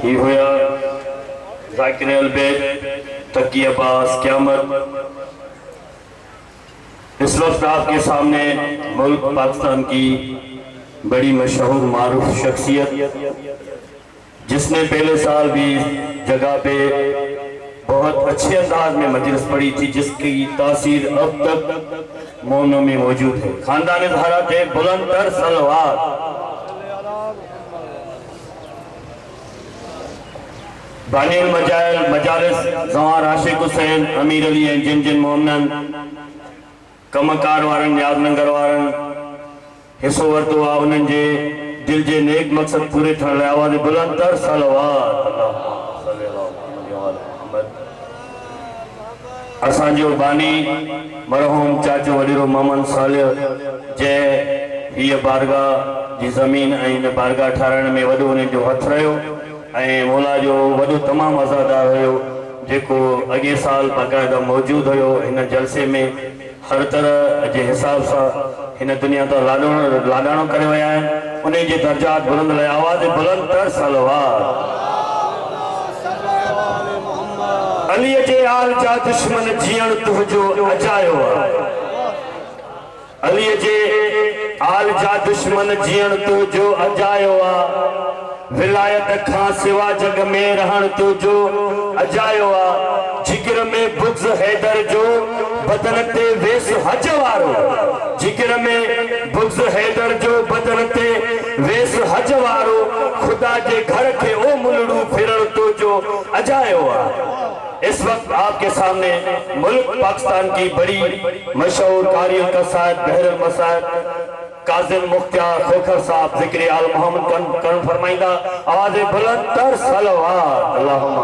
یہ ہویا ذاکر البیت تقی عباس قیامت۔ اس وقت آپ کے سامنے ملک پاکستان کی بڑی مشہور معروف شخصیت، جس نے پہلے سال بھی جگہ پہ بہت اچھے انداز میں مجلس پڑھی تھی، جس کی تاثیر اب تک مومنوں میں موجود ہے۔ خاندان زہرا کے بلند تر صلوات۔ بانی المجالس زوار عاشق حسین امیر علی ہیں، جن جن مومنن کمکار وارن نیاز ننگر وارن حصو ورتو انہن جے دل جے نیک مقصد پورے تھن لے آواز بلند تر صلوات۔ اللہم صلی اللہ علیہ محمد۔ اسان جو بانی مرحوم چاچو وڈیرو محمد صالح جے یہ بارگاہ جی زمین این بارگاہ ٹھارن میں وڈو انہیں جو ہتھ رہے ہو مولا جو وڈو تمام عزادار ہوئے جے کو اگے سال باقاعدہ موجود ہوئے ان جلسے میں ہر طرح جے حساب سا ان دنیا تو لاڈانو کرے ہوئے ہیں، انہیں جے درجات بلند لے آواز بلند تر صلوات۔ علی جے آل جا دشمن جیئن تو جو اجائے ہوا، علی جے آل جا دشمن جیئن تو جو اجائے ہوا، ولایت کھاں سوا جگ میں رہن تو جو اجائے ہوا، جگر میں بغض حیدر جو بدن تے ویس حج وارو، جگر میں بغض حیدر جو بدن تے ویس حج وارو، خدا جے گھر کے او ملڑو پھرن تو جو اجائے ہوا۔ اس وقت آپ کے سامنے ملک پاکستان کی بڑی مشہور قاری القصائد بحر المصائب قاظم مختار خوکھر صاحب ذکر آل محمد کرن فرمائندہ آواز بلند تر صلوات۔ اللہم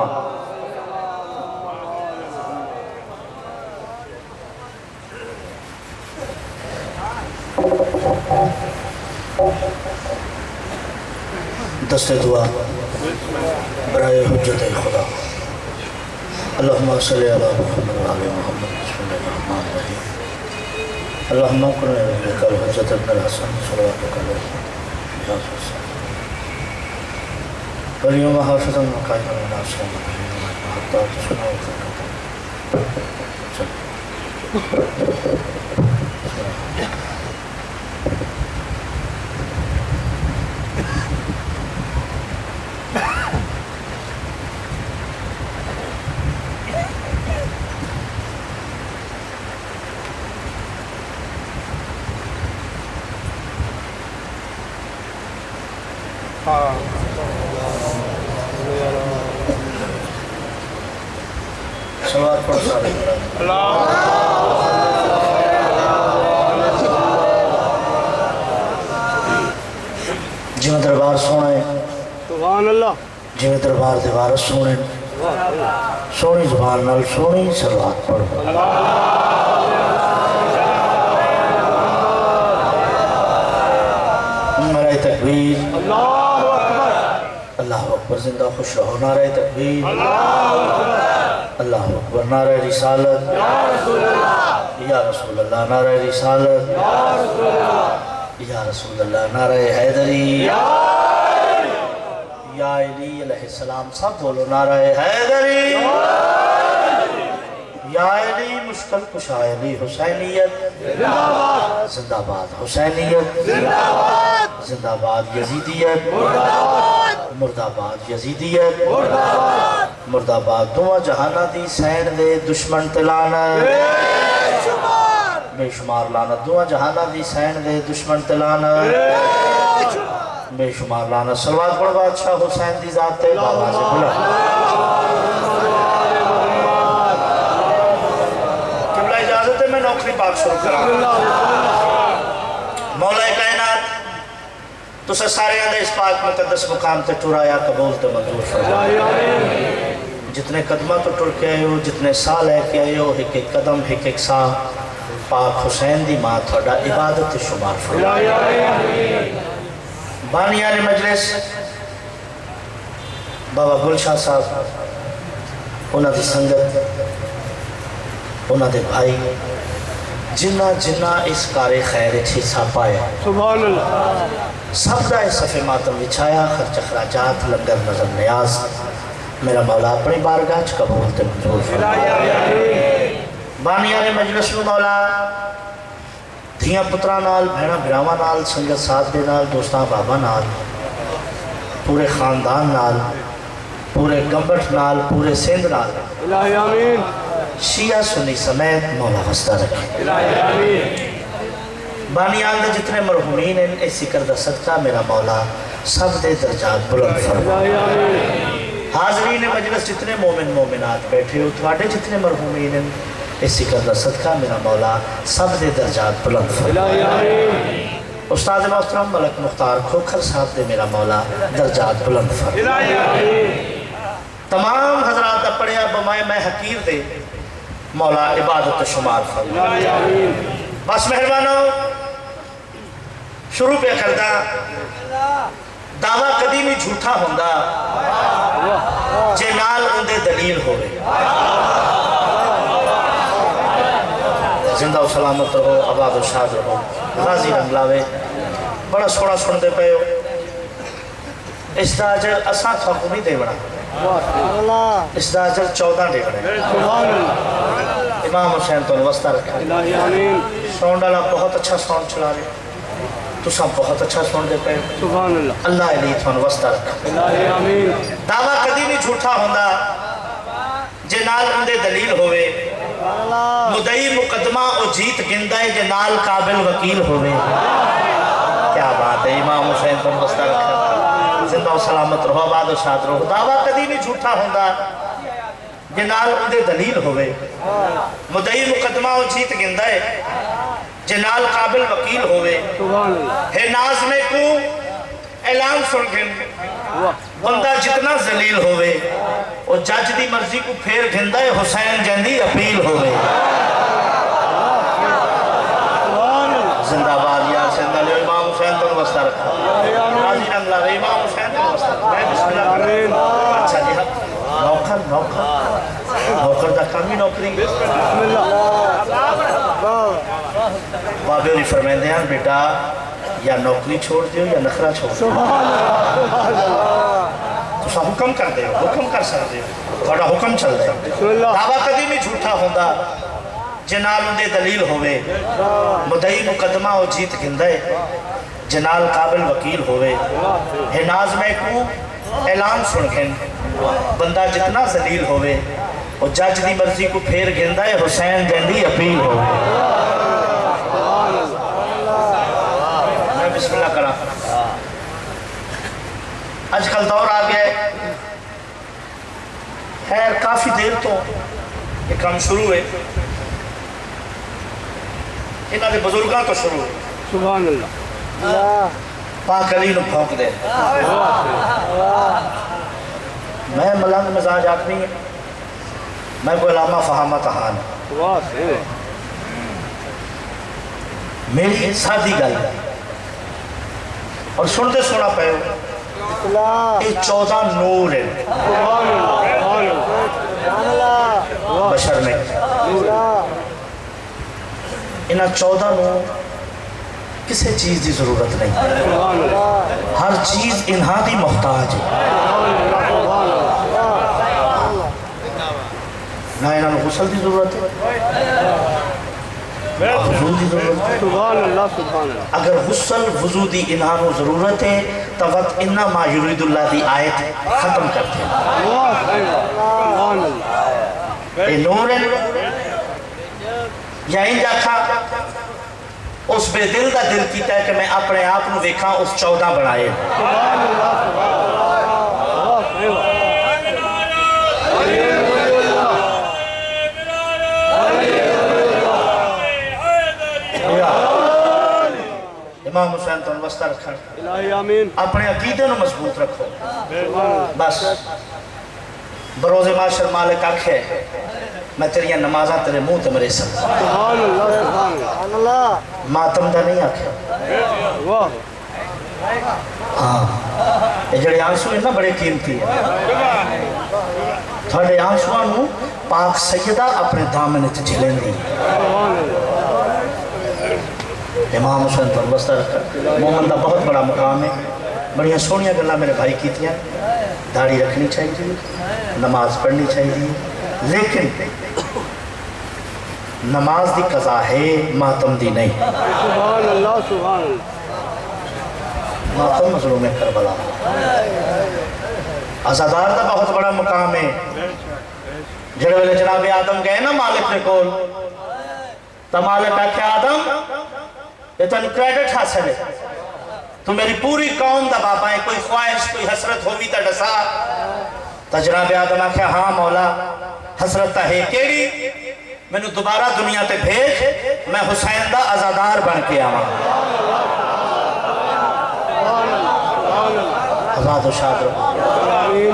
دست دعا برائے حجت خدا۔ اللہم صلی علی محمد وعلی محمد بسم اللہ الرحمن الرحیم۔ اللہم قرآن ربک الحجت ابن الحسن صلواتک علیہ ولیوم حافظا وقائدا وناصرا حتی تسنع صلوات پڑھ سارے جی میں دربار سونے سبحان اللہ، جی میں دربار دیوار سونے سونی زبان نال سونی صلوات پڑھ۔ نعرہ تکبیر، اللہ اکبر، زندہ خوش رہو، نعرہ تکبیر، اللہ اکبر، نعرہ رسالت یا رسول اللہ، نعرہ رسالت یا رسول اللہ، نعرہ حیدری یا علی علیہ السلام، سب بولو نعرہ حیدری یا علی مشکل کشا علی حسینیت زندہ باد، حسینیت زندہ باد، یزیدیت مرد آباد، یزیدیت مرد آباد، دعا جہانہ دی سین دے دشمن تلانا بے شمار لانا، دعا جہانہ دی سین دے دشمن تلانا بے شمار لانا۔ صلوات پڑھ بادشاہ حسین دی ذات تے بابا سے بلا قبلہ اجازت ہے میں نوکری پاک شروع کرا۔ مولا کائنات تو سے سارے اندھے اس پاک مقدس مقام تے ٹورایا قبول تے منظور فرمائے۔ جتنے قدمہ تو ٹر کے آئے ہو، جتنے سال ہے کہ آئے ہو، ایک ایک قدم ایک ایک سال پاک حسین دی ماں تھوڑا عبادت شمار فرمائے۔ بانیان مجلس بابا گلشاہ صاحب، انہاں دی سنگت، انہاں دے بھائی، جنہ جنہ اس کار خیر حصہ پایا سبحان اللہ سب دا اس صفحے ماتم بچھایا خرچ اخراجات لنگر نظر نیاز میرا مولا اپنی بارگاہ چ قبول تے منظور فرمائے بانیان مجلس نو مولا دھیاں پتراں نال بہناں بھراواں نال سنگت ساتھ دے نال دوستاں بابا نال پورے خاندان نال پورے گمبٹ نال پورے سندھ نال الہی آمین شیعہ سنی سمیت مولا وسطہ رکھے الہی آمین بانیان دے جتنے مرحومین ہیں اس ذکر دا صدقہ میرا مولا سب دے درجات بلند فرما الہی آمین حاضرین مجلس جتنے مومن مومنات بیٹھے ہو تھوڑے جتنے مرحومین ہیں اس ذکر دا صدقہ میرا مولا سب دے درجات بلند فرما الہی آمین استاد محترم ملک مختار کھوکھر صاحب دے میرا مولا درجات بلند فرما الہی آمین تمام حضرات اپڑیا بمائے میں حقیر دے مولا عبادت شمار فرما الہی آمین بس مہربانوں شروع پہ کردہ دعویٰ کدی نہیں جھوٹا ہوندہ جے نال اندے دلیل ہوئے زندہ و سلامت رہو آباد و شاد رہو غازی رنگ لاوے بڑا سوڑا سن دے پہ ہو اس دا اجر اساں تھاکو نہیں دے بڑا اس دا اجر 14 دے بڑا سبحان اللہ امام حسین تو وسطہ رکھا الہی آمین ساؤنڈ والا بہت اچھا ساؤنڈ چلا رہے تو سب بہت اچھا سن دے پہ سبحان اللہ اللہ علیہ تھون وسطہ رکھا الہی آمین دعویٰ کدی نہیں جھوٹا ہوندہ جے نال اندے دلیل ہوئے مدعی مقدمہ او جیت گندہ جے نال قابل وکیل ہوئے کیا بات ہے امام حسین تھون وسطہ رکھا زندہ و سلامت رہو آباد و شاد رہو دعویٰ کدی نہیں جھوٹا ہوندہ جے نال اندے دلیل ہوئے مدعی مقدمہ او جیت گندہ جے نال قابل وکیل ہوئے سبحان اللہ ہے ناز میں کو اعلان سن گھن بندہ جتنا ذلیل ہوئے اور جج دی مرضی کو پھیر گھندہ ہے حسین جندی اپیل ہوئے زندہ باد یا زندہ لے امام حسین تو وسطہ رکھا راضی رنگ لا رہے امام حسین تو وسطہ رکھا میں بسم اللہ کریں اچھا جی نوکر دا کامی نوکری بسم اللہ بابے ہوئی فرمیندے ہیں بیٹا یا نوکری چھوڑ دیو یا نخرہ چھوڑ دیو تو سا حکم کر دیو حکم کر سکتے دیو تھوڑا حکم چل دے دعویٰ کدی نہیں جھوٹا ہوندہ جنال اندے دلیل ہوئے مدعی مقدمہ او جیت گندے جنال قابل وکیل ہوئے ہے ناز میں کو اعلان سن گھن بندہ جتنا ذلیل ہوئے اور جج دی مرضی کو پھیر گندہ ہے حسین جندی اپیل ہوئے میں بسم اللہ کرا آج کل دور آ گیا ہے خیر کافی دیر تو یہ کام شروع ہے انہاں دے بزرگاں تو شروع ہے سبحان اللہ پاک علی نو پھونک دے میں ملنگ مزاج آدمی ہے میں کوئی علامہ فہامہ تہان میری سادی گل اور سنتے سنا پہ یہ 14 نور ہیں بشر میں انہاں 14 نور کسے چیز دی ضرورت نہیں ہر چیز انہاں دی محتاج ہے نہ انہاں غسل دی ضرورت ہے وضو دی ضرورت ہے سبحان اللہ سبحان اللہ اگر غسل وضو دی انہاں کو ضرورت ہے تو وقت انہا ما یرید اللہ دی آیت ختم کرتے ہیں سبحان اللہ اے نور ہے یا ان جاکھا اس بے دل دا دل کیتا ہے کہ میں اپنے آپ نو دیکھا اس 14 بنائے سبحان اللہ امام حسین تو وسطہ رکھا الہی آمین اپنے عقیدے نو مضبوط رکھو بس بروز معاشر مالک آکھے میں تیریاں نمازاں تیرے منہ تے مرے سب سبحان اللہ ماتم دا نہیں آکھے ہاں یہ جڑے آنسو ہیں نا بڑے قیمتی ہیں تھوڑے آنسوان نو پاک سیدہ اپنے دامن چ جھلیں دی امام حسین پر وسطہ رکھا مومن کا بہت بڑا مقام ہے بڑی سونیا گلا میرے بھائی کی تھیں داڑھی رکھنی چاہیے نماز پڑھنی چاہیے لیکن نماز دی قضا ہے ماتم دی نہیں سبحان اللہ سبحان اللہ ماتم مظلوم کربلا عزادار دا بہت بڑا مقام ہے جڑے ویلے جناب آدم گئے نا مالک نے کول تو مالک آکھے آدم یہ تن کریڈٹ حاصل ہے تو میری پوری قوم دا باپا ہے کوئی خواہش کوئی حسرت ہوئی تا ڈسا تو جناب آدم آکھے ہاں مولا حسرت تا ہے کیڑی میں نے دوبارہ دنیا تے بھیج میں حسین دا عزادار بن کے آواں آزاد و شاد رہو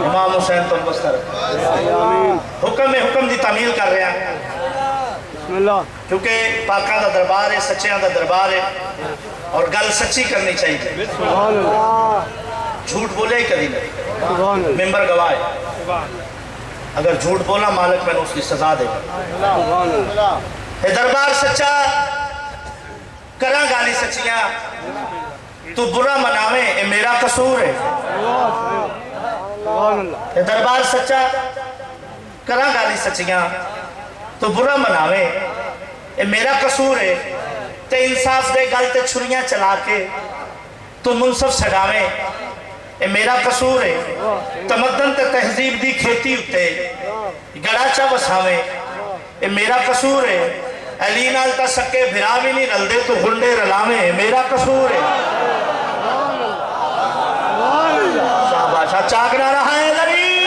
امام حسین تو بستر حکم دی تعمیل کر رہے ہیں بسم اللہ کیونکہ پاکاں دا دربار ہے سچیاں دا دربار ہے اور گل سچی کرنی چاہیے سبحان اللہ جھوٹ بولے ہی کبھی نہیں سبحان اللہ ممبر گواہ ہے اگر جھوٹ بولا مالک میں نے اس کی سزا دے گا سبحان اللہ یہ دربار سچا کراں گالی سچیاں تو برا مناویں یہ میرا قصور ہے سبحان اللہ یہ دربار سچا کراں گالی سچیاں تو برا مناویں یہ میرا قصور ہے تے انصاف دے گل تے چھریاں چلا کے تو منصف سڑاویں یہ میرا قصور ہے تمدن تے تہذیب دی کھیتی اتے گڑاچا وساویں یہ میرا قصور ہے علی نال تا سکے بھرا بھی نہیں رل دے تو گھنڈے رلاویں یہ میرا قصور ہے شاہ چاکنا رہا ہے لری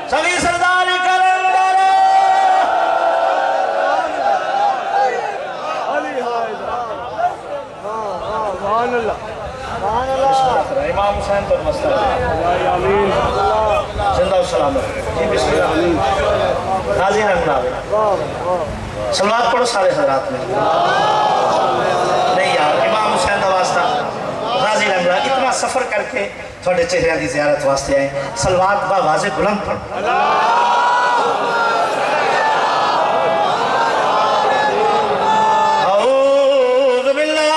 سبھی سرداری کرندر علی حیدر سبحان اللہ سبحان اللہ امام حسین پر مسئلہ آمین زندہ و سلامت جی بسم اللہ راضی نہ گناوے سلوات پڑھو سارے حضرات میں نہیں یار امام حسین دا واسطہ راضی نہ گناوے اتنا سفر کر کے تھوڑے چہرے دی زیارت واسطے آئے سلوات با واضح بلند پڑھو اعوذ باللہ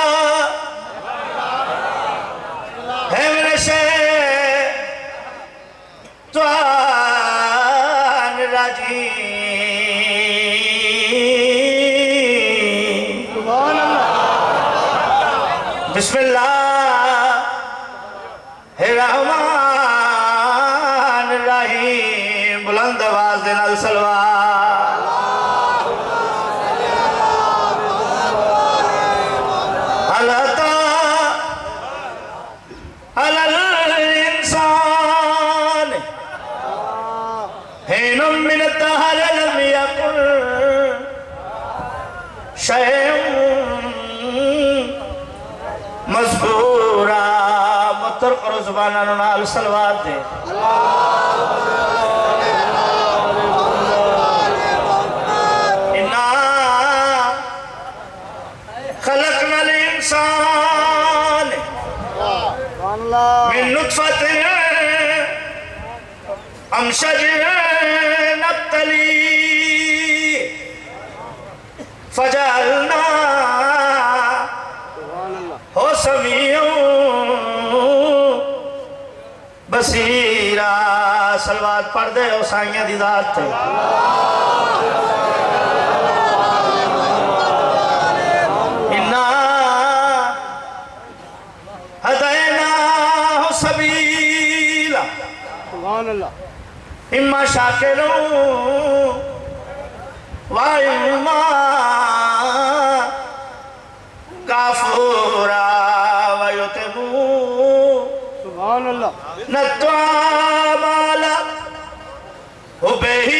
ہے من الشیطان الرجیم سبحان اللہ بسم اللہ الرحمن الرحیم بلند آواز دے نال سلوات علتا علی الانسان حین من الدہر لم یکن شیء مذکورا متر کرو زبانہ نال سلوات دے انا خلقنا الانسان سبحان اللہ من نطفت امشج نبتلی فجعلنا سبحان اللہ ہو سمیع بصیرا سلوات پڑھ دے ہو سائیاں دی ذات تے انا ہدیناہ سبیلا سبحان اللہ اما شاکروں وَإِمَّا کافورا وَيُتِمُوا سبحان اللہ نَتْوَامَالَ حُبِّهِ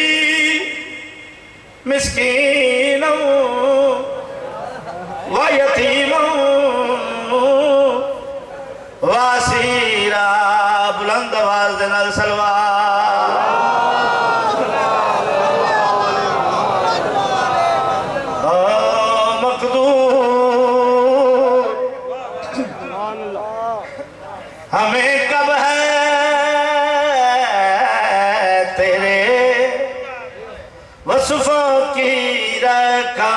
مسکینا وَيَتِيمًا وَاسِيرًا بلند آواز دے نال سلوات ہمیں کب ہے تیرے وصفوں کی رکھا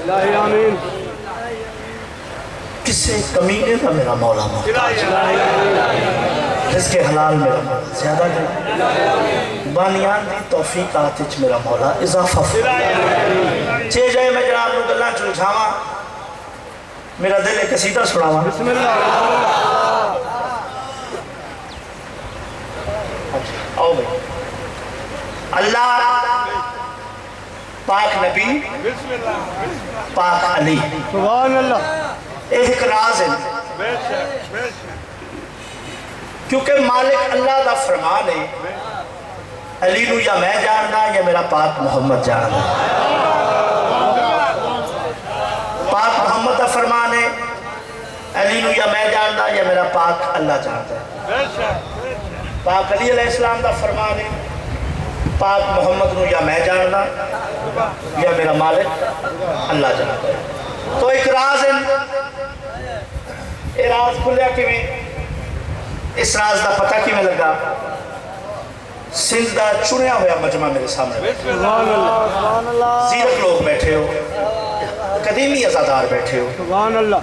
الہی آمین. کسے کمینے کا میرا مولا محتاج، رزق حلال میرا مولا زیادہ دے، بانیان دی توفیق آتیچ میرا مولا اضافہ چے جائے میں جناب نو گلہ چل جھاما میرا دل ایک قصیدہ سناوا. بسم اللہ. آؤ بھئی. اللہ پاک نبی پاک علی سبحان اللہ. ایک راز ہے، کیونکہ مالک اللہ دا فرمان ہے علی نو یا میں جاننا یا میرا پاک محمد جاننا. پاک محمد دا فرمان ہے علی نو یا میں جاننا یا میرا پاک اللہ جانتا ہے. پاک علی علیہ السلام دا فرمان ہے پاک محمد نو یا میں جاننا یا میرا مالک اللہ جانتا ہے. تو ایک راز ہے، یہ راز کھلیا کیویں؟ اس راز دا پتہ کیویں لگا؟ سندھ دا چنیا ہویا مجمع میرے سامنے، سبحان اللہ. سبحان اللہ. زیرک لوگ بیٹھے ہو، قدیمی ازادار بیٹھے ہو. سبحان اللہ.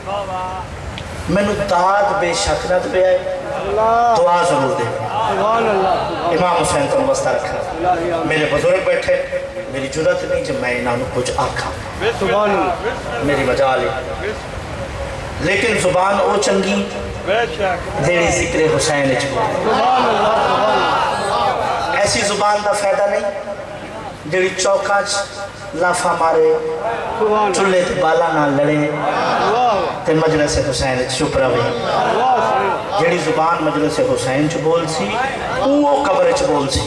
مینو داد بے شک نہ دے آئے، اللہ. دعا ضرور دے. سبحان اللہ. امام حسین کو واسطہ رکھا. الہی آمین. میرے بزرگ بیٹھے، میری جرت نہیں جب میں انہوں نے کچھ آکھا، سبحان اللہ. میری مجال ہے. لیکن زبان او چنگی دیڑی ذکر حسین اچھو. سبحان اللہ. سبحان اللہ. ایسی زبان دا فائدہ نہیں جڑی چوکا لافا مارے، سبحان اللہ. چلے تے بالا نہ لڑے واہ تے مجلس حسین چپ رہے. واہ. صحیح. جڑی زبان مجلس حسین چ بول سی وہ قبر چ بول سی.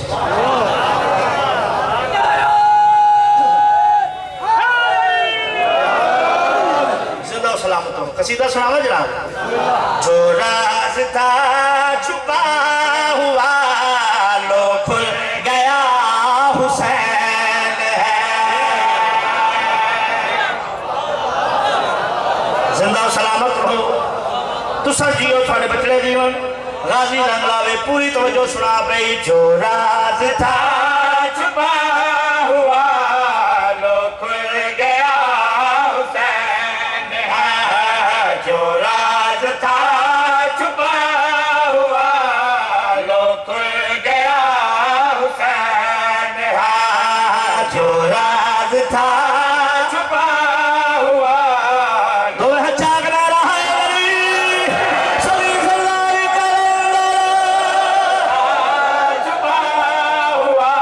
زندہ و سلامت ہو. قصیدہ سناوا جناب. جو راز تھا چھپا ہوا لو کھل گیا حسین ہے. زندہ و سلامت ہو. تو سر جیو تھوڑے بچڑے جیون غازی رنگ لاوے پوری توجہ سنا پئی. جو راز تھا چھپا ہوا لو کھل گیا حسین ہے. جو راز تھا چھپا ہوا لو کھل گیا حسین تھا چھپا ہوا دو چاگنا رہا چھپا ہوا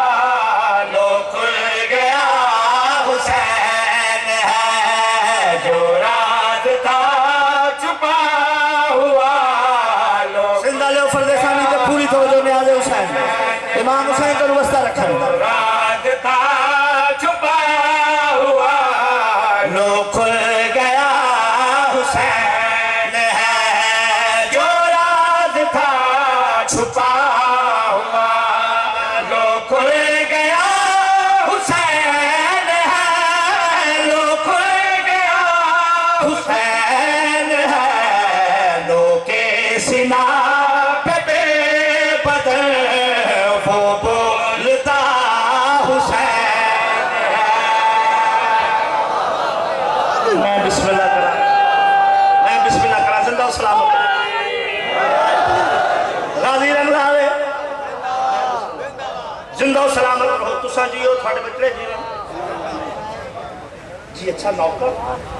لو کھل گیا حسین ہے جو راز تھا چھپا ہوا لو زندہ لے فرد ثانی تے پوری توجہ نیاز حسین امام حسین کو وسطہ رکھا راز تھا چھپا ہوا لو کھل گیا حسین ہے جو راز تھا چھپا ہوا لو کھل گیا حسین ہے لو کھل گیا حسین ہے لو کے سنا پہ بے بدل وہ بولتا حسین میں بسم اللہ کرا زندہ و سلامت غازی رنگ لاوے زندہ و سلامت رہو تساں جیو تھوڑے بچڑے جیو جی اچھا نوکر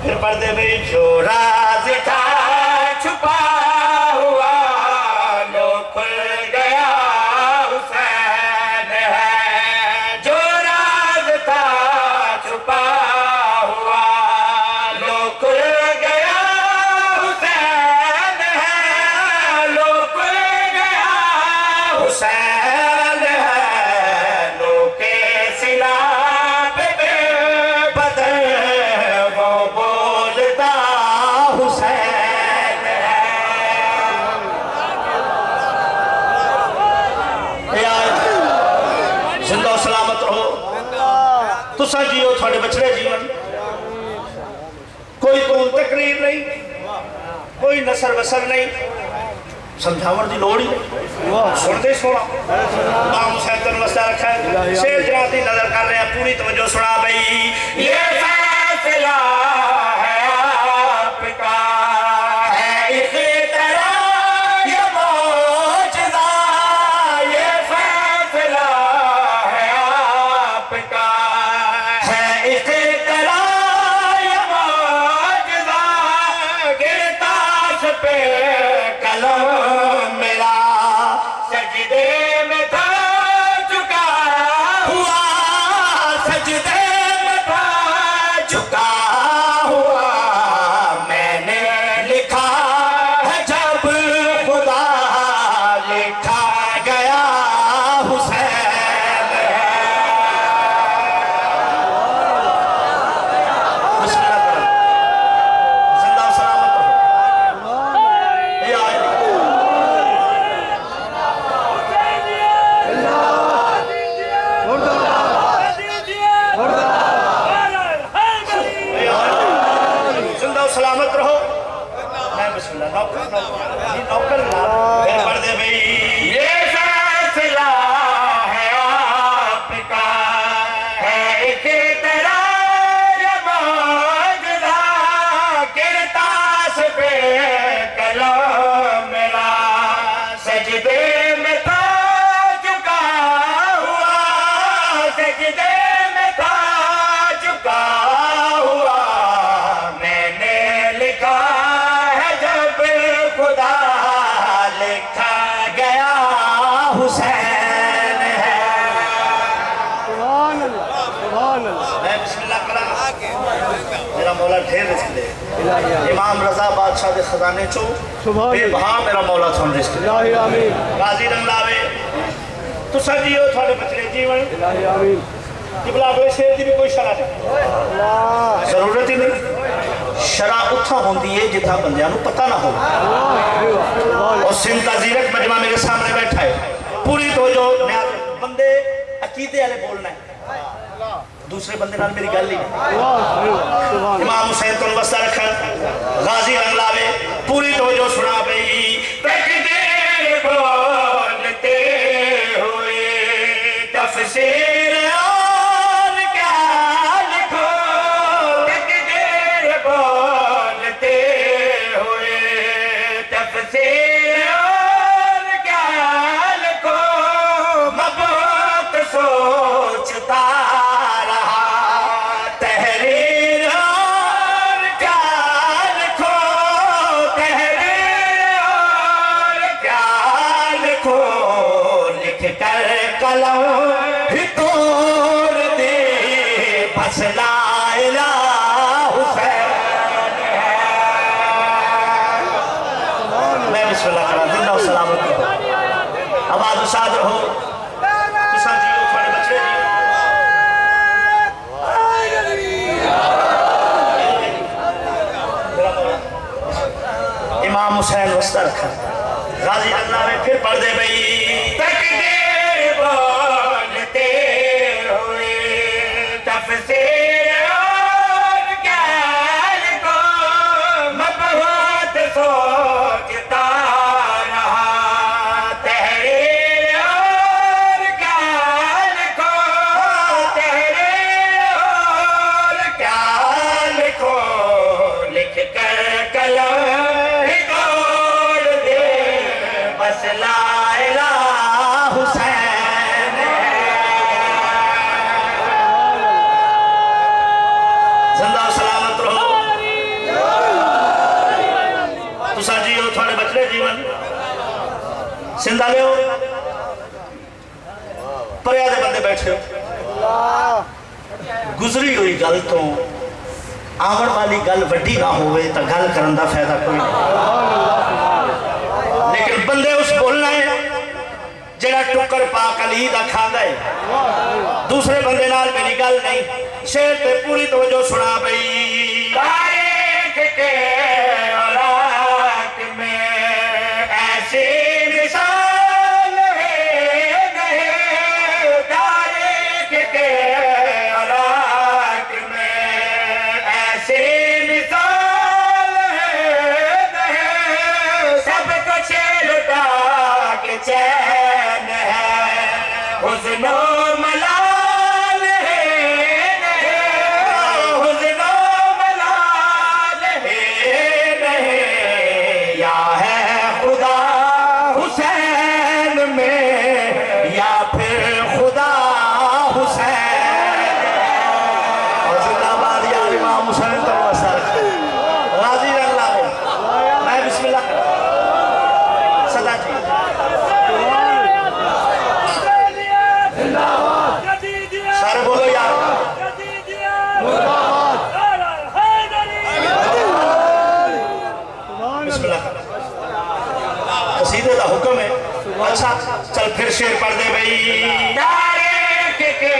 پھر پڑھ دے بھئی جو راز تھا چھپا ہوا لو کھل گیا حسین ہے جو راز تھا چھپا ہوا لو کھل گیا حسین ہے لو کھل گیا حسین ہے لو کے سلا پہ بے بدل وہ بولتا حسین ہے زندہ و سلامت رہو تساں جیو تھوڑے بچڑے جیون کوئی طول تقریر نہیں کوئی نثر وسر نہیں سمجھاور دی لوڑ ہی سن دے سونا امام حسین کو وسطہ رکھا ہے شیر جناتی نظر کر رہے ہیں پوری توجہ سنا بھئی یہ فیصلہ ہے آپ کا ہے اختراع یہ معجزہ یہ فیصلہ ہے آپ کا ہے اختراع یہ معجزہ گرتاش پہ قلم میرا سجدے میں تھا چکا ہوا سجدے میں تھا جھکا ہوا میں نے لکھا ہے جب خدا لکھا گیا حسین ہے بسم اللہ کرو زندہ و سلامت رہو یہ آئے زندہ و سلامت رہو میں بسم اللہ نوکر پھر پڑھ دے بھئی یہ فیصلہ ہے آپ کا ہے اختراع یہ معجزہ گرتاش پہ قلم میرا سجدے میں تھا چکا ہوا سجدے میں تھا چکا ہوا میں نے لکھا ہے جب خدا لکھا گیا حسین ہے سبحان اللہ سبحان اللہ میں بسم اللہ کرا میرا مولا ڈھیر رزق دے امام رضا بادشاہ دے خزانے چو سبحان بے اللہ بہا میرا مولا تھون رزق دے الہی آمین غازی رنگ لاوے تساں جیو تھوڑے بچڑے جیون الہی آمین قبلہ اگلے شیر دی بھی کوئی شرح نہیں اللہ ضرورت ہی نہیں شرح اتھا ہوندی ہے جتھا بندیاں نو پتہ نہ ہو اور سندھ کا زیرک مجمع میرے سامنے بیٹھا ہے پوری توجہ نیاز بندے عقیدے والے بولنا ہے دوسرے بندے نال میری گل ہی نہیں سبحان امام حسین کو وسطہ رکھا غازی رنگ لاوے پوری توجہ سنا بھئی تقدیر بولتے ہوئے تفسیر اور کیا لکھو تقدیر بولتے ہوئے تفسیر اور کیا لکھو مبوت سوچتا رہا آواز ساتھ رہو تساں جیو تھوڑے بچے جیو امام حسین وسطہ رکھا غازی اللہ میں پھر پڑھ دے بھئی تقدیر بولتے ہوئے تفسیر اور قیال کو میں بہت سوچتا رہا تحریر اور قیال کو تحریر اور قیال کو لکھ کر قلم بس لا الہ حسین زندہ و سلامت رہو تساں جیو تھوڑے بچے جیون زندہ لے ہو پریادے بندے بیٹھے ہو گزری ہوئی گل تو آون والی گل وڈی نہ ہوئے تا گل کرن دا فائدہ کوئی نہیں لیکن بندے اس بولنا ہے جڑا ٹکر پاک علی دا کھاندا ہے دوسرے بندے نال میری گل نہیں شعر تے پوری توجہ سنا بھئی تاریخ کے اوراق میں ایسی مثال ہے نہیں تاریخ کے اوراق میں ایسی مثال ہے نہیں سب کچھ لٹا کے چین ہے حزن و ملال ہے نہیں حزن و ملال ہے نہیں یا ہے خدا حسین میں یا پھر خدا حسین اور زندہ باد یا امام حسین تو وسر راضی اللہ میں بسم اللہ کرتا صدا جی سارے بولو یار بسم اللہ کرتا قصیدے دا حکم ہے اچھا چل پھر شعر پڑھ دے بھئی تاریخ کے